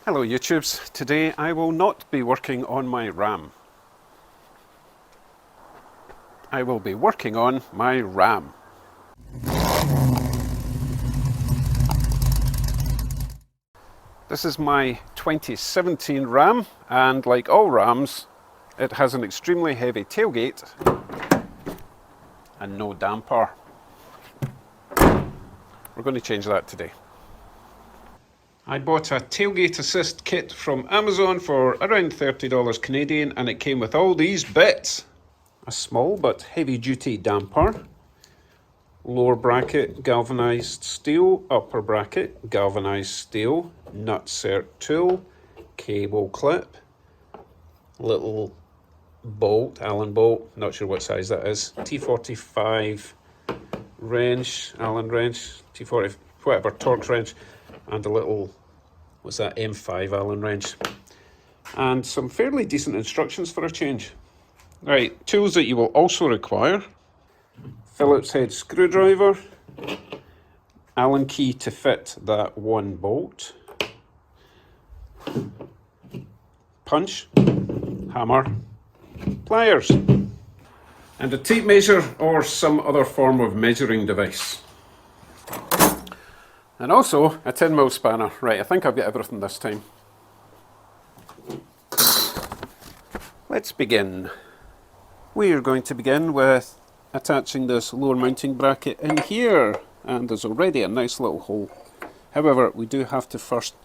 Hello YouTubes, today I will not be working on my RAM. I will be working on my RAM. This is my 2017 RAM, and like all RAMs, it has an extremely heavy tailgate and no damper. We're going to change that today. I bought a tailgate assist kit from Amazon for around $30 Canadian, and it came with all these bits. A small but heavy duty damper, lower bracket galvanized steel, upper bracket galvanized steel, nutsert tool, cable clip, little bolt, Allen bolt, not sure what size that is, T45 wrench, Allen wrench, T40, whatever, Torx wrench, and a little, what's that, M5 Allen wrench, and some fairly decent instructions for a change. Right, tools that you will also require: Phillips head screwdriver, Allen key to fit that one bolt, punch, hammer, pliers, and a tape measure or some other form of measuring device. And also a 10mm spanner. Right, I think I've got everything this time. Let's begin. We are going to begin with attaching this lower mounting bracket in here, and there's already a nice little hole. However, we do have to first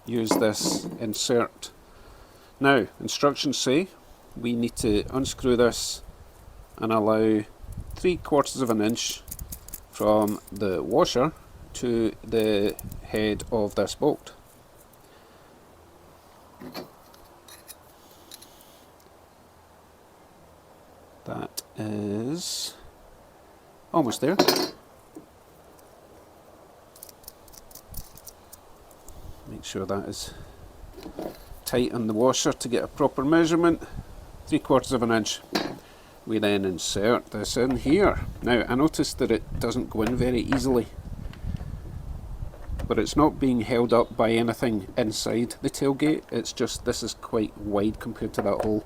use this insert. Now, instructions say we need to unscrew this and allow 3/4 of an inch from the washer to the head of this bolt. That is almost there. Make sure that is tight on the washer to get a proper measurement. 3/4 of an inch. We then insert this in here. Now, I noticed that it doesn't go in very easily, but it's not being held up by anything inside the tailgate. It's just this is quite wide compared to that hole.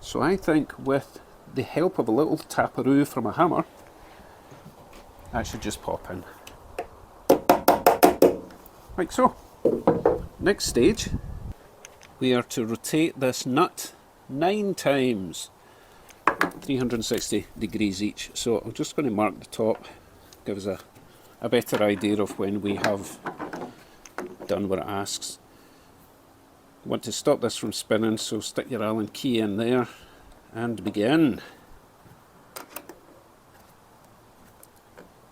So I think with the help of a little taparoo from a hammer, that should just pop in. Like so. Next stage, we are to rotate this nut 9 times, 360 degrees each. So I'm just going to mark the top, give us a better idea of when we have done what it asks. You want to stop this from spinning, so stick your Allen key in there and begin.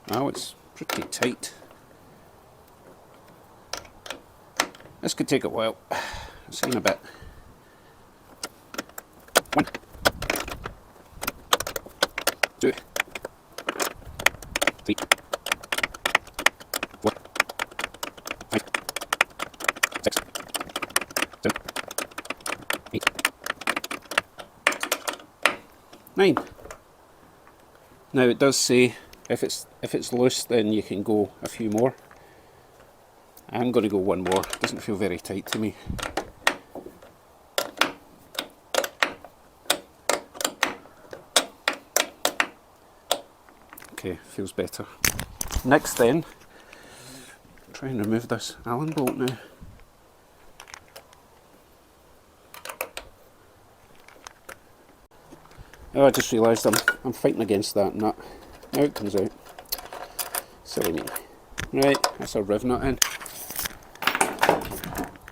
Now it's pretty tight. This could take a while. I'll see you in a bit. 1, 2, 3, 4, 5, 6, 7, 8, 9. Now it does say if it's loose, then you can go a few more. I'm going to go one more. It doesn't feel very tight to me. Okay, feels better. Next then, try and remove this Allen bolt now. Oh, I just realised I'm fighting against that nut. Now it comes out. Silly me. Right, that's our riv nut in.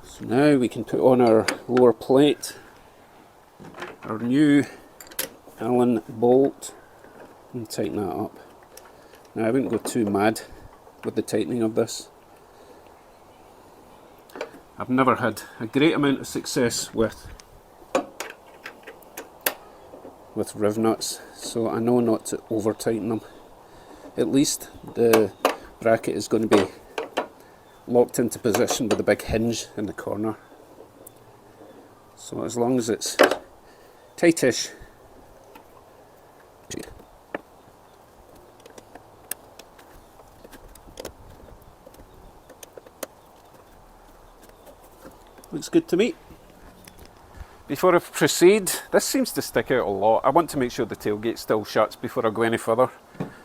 So now we can put on our lower plate, our new Allen bolt, and tighten that up. Now I wouldn't go too mad with the tightening of this. I've never had a great amount of success with riv nuts, so I know not to over tighten them. At least the bracket is going to be locked into position with a big hinge in the corner. So as long as it's tightish. looks good to me. Before I proceed, this seems to stick out a lot. I want to make sure the tailgate still shuts before I go any further.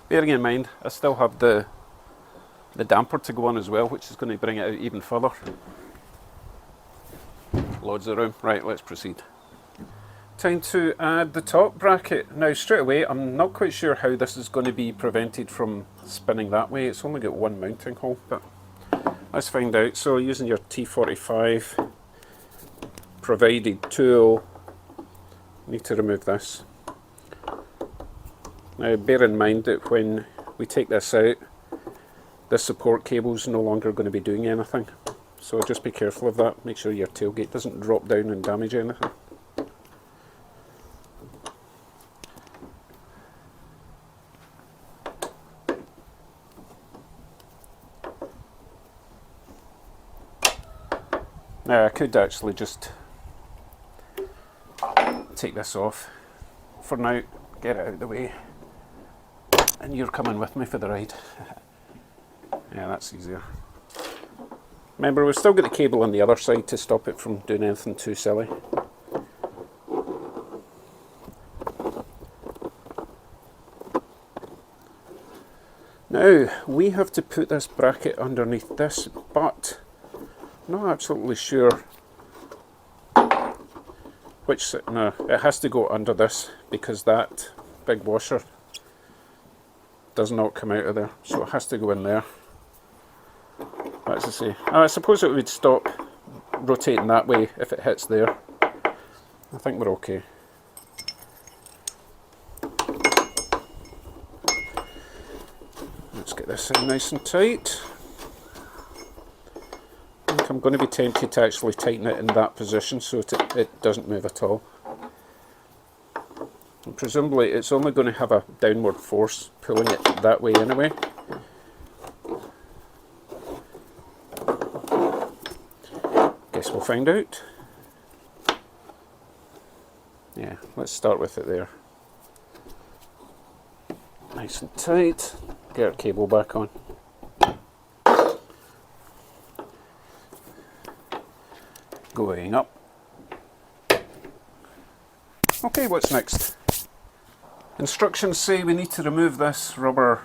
Bearing in mind, I still have the damper to go on as well, which is going to bring it out even further. Loads of room. Right, let's proceed. Time to add the top bracket. Now straight away, I'm not quite sure how this is going to be prevented from spinning that way. It's only got one mounting hole, but let's find out. So using your T45 provided tool, you need to remove this. Now bear in mind that when we take this out, this support cable is no longer going to be doing anything. So just be careful of that. Make sure your tailgate doesn't drop down and damage anything. Now I could actually just take this off. For now, get it out of the way. And you're coming with me for the ride. Yeah, that's easier. Remember, we've still got the cable on the other side to stop it from doing anything too silly. Now, we have to put this bracket underneath this, but I'm not absolutely sure which. No, it has to go under this because that big washer does not come out of there, so it has to go in there. As I say, I suppose it would stop rotating that way if it hits there. I think we're okay. Let's get this in nice and tight. I think I'm going to be tempted to actually tighten it in that position so it doesn't move at all. And presumably it's only going to have a downward force pulling it that way anyway. Guess we'll find out. Yeah, let's start with it there. Nice and tight. Get our cable back on. Going up. Okay, what's next? Instructions say we need to remove this rubber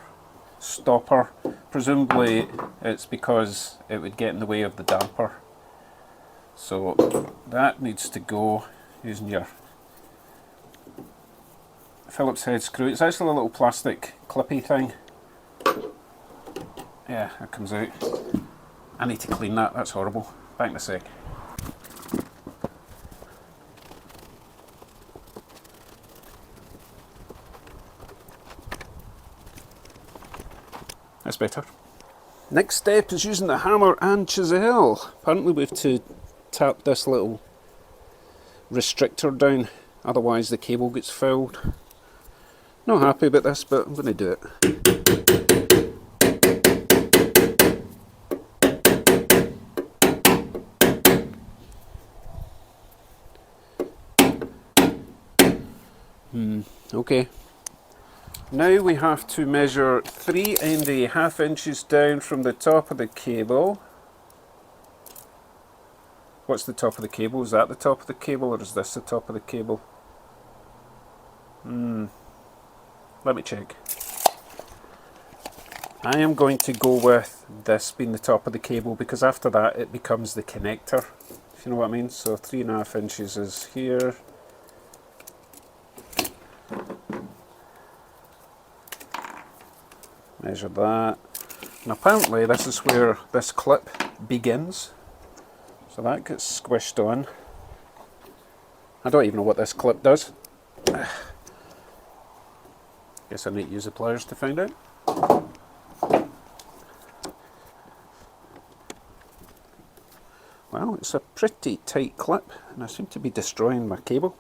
stopper. Presumably it's because it would get in the way of the damper. So that needs to go using your Phillips head screw. It's actually a little plastic clippy thing. Yeah, that comes out. I need to clean that, that's horrible. Back in a sec. That's better. Next step is using the hammer and chisel. Apparently we have to tap this little restrictor down, otherwise the cable gets fouled. Not happy about this, but I'm going to do it. Okay. Now we have to measure 3.5 inches down from the top of the cable. What's the top of the cable? Is that the top of the cable or is this the top of the cable? Let me check. I am going to go with this being the top of the cable because after that it becomes the connector, if you know what I mean. So 3.5 inches is here. Measure that. And apparently this is where this clip begins. So that gets squished on. I don't even know what this clip does. Guess I need to use the pliers to find out. Well, it's a pretty tight clip and I seem to be destroying my cable.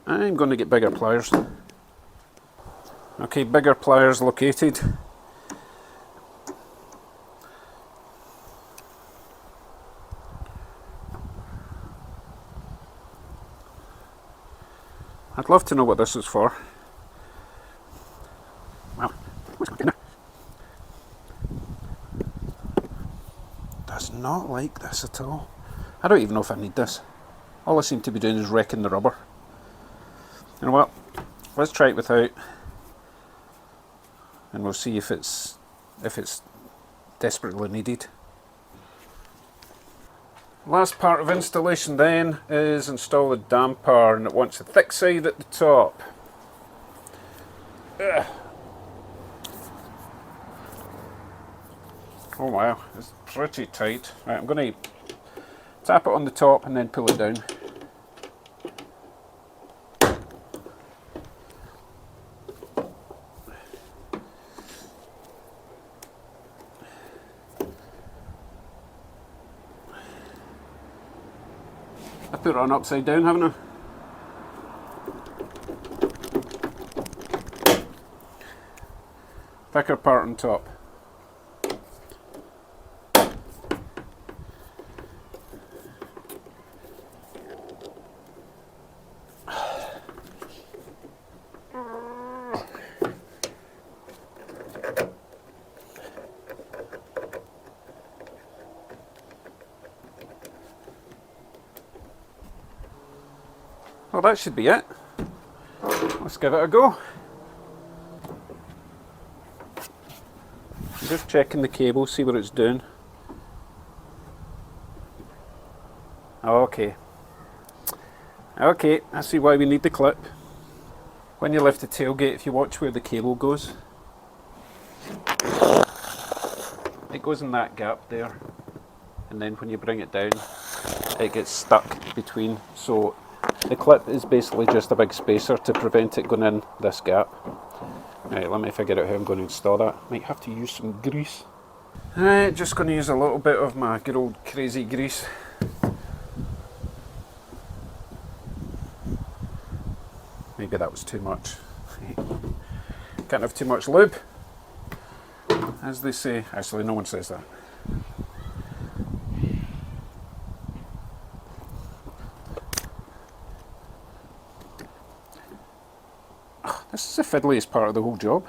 I'm going to get bigger pliers. Okay, bigger pliers located. I'd love to know what this is for. Well, what's going on? does not like this at all. I don't even know if I need this. All I seem to be doing is wrecking the rubber. You know what? Let's try it without, and we'll see if it's desperately needed. Last part of installation then is install the damper, and it wants a thick side at the top. Ugh. Oh wow, it's pretty tight. Right, I'm going to tap it on the top and then pull it down. I put it on upside down, haven't I? Thicker part on top. Well, that should be it. Let's give it a go. I'm just checking the cable, see what it's doing. Okay. Okay, I see why we need the clip. When you lift the tailgate, if you watch where the cable goes, it goes in that gap there. And then when you bring it down, it gets stuck between. So the clip is basically just a big spacer to prevent it going in this gap. Right, let me figure out how I'm going to install that. Might have to use some grease. Right, just going to use a little bit of my good old crazy grease. Maybe that was too much. Can't have too much lube, as they say. Actually, no one says that. This is the fiddliest part of the whole job.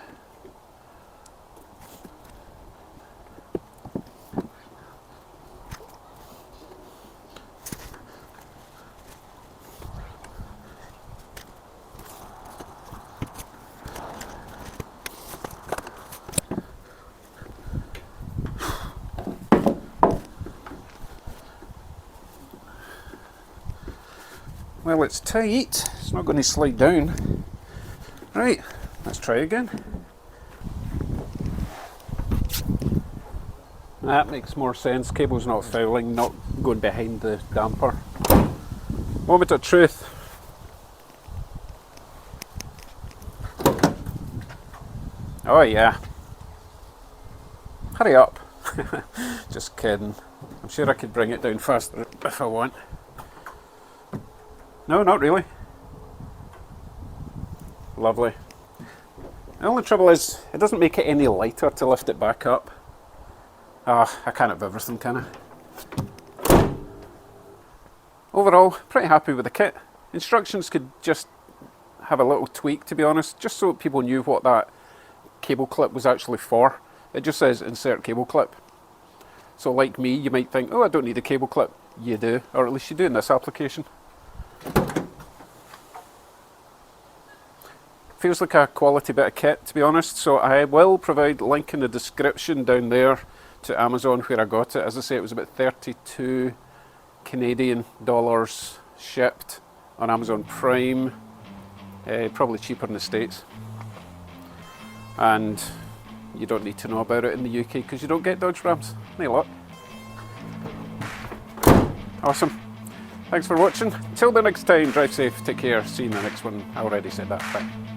Well, it's tight. It's not going to slide down. Right, let's try again. That makes more sense. Cable's not fouling, not going behind the damper. Moment of truth. Oh yeah. Hurry up. Just kidding. I'm sure I could bring it down faster if I want. No, not really. Lovely. The only trouble is, it doesn't make it any lighter to lift it back up. Ah, I can't have everything, can I? Overall, pretty happy with the kit. Instructions could just have a little tweak, to be honest, just so people knew what that cable clip was actually for. It just says insert cable clip. So like me, you might think, oh, I don't need a cable clip. You do, or at least you do in this application. Feels like a quality bit of kit, to be honest, so I will provide a link in the description down there to Amazon where I got it. As I say, it was about 32 Canadian dollars shipped on Amazon Prime, probably cheaper in the States. And you don't need to know about it in the UK because you don't get Dodge Rams. Any luck. Awesome. Thanks for watching. Till the next time, drive safe, take care, see you in the next one. I already said that. Bye.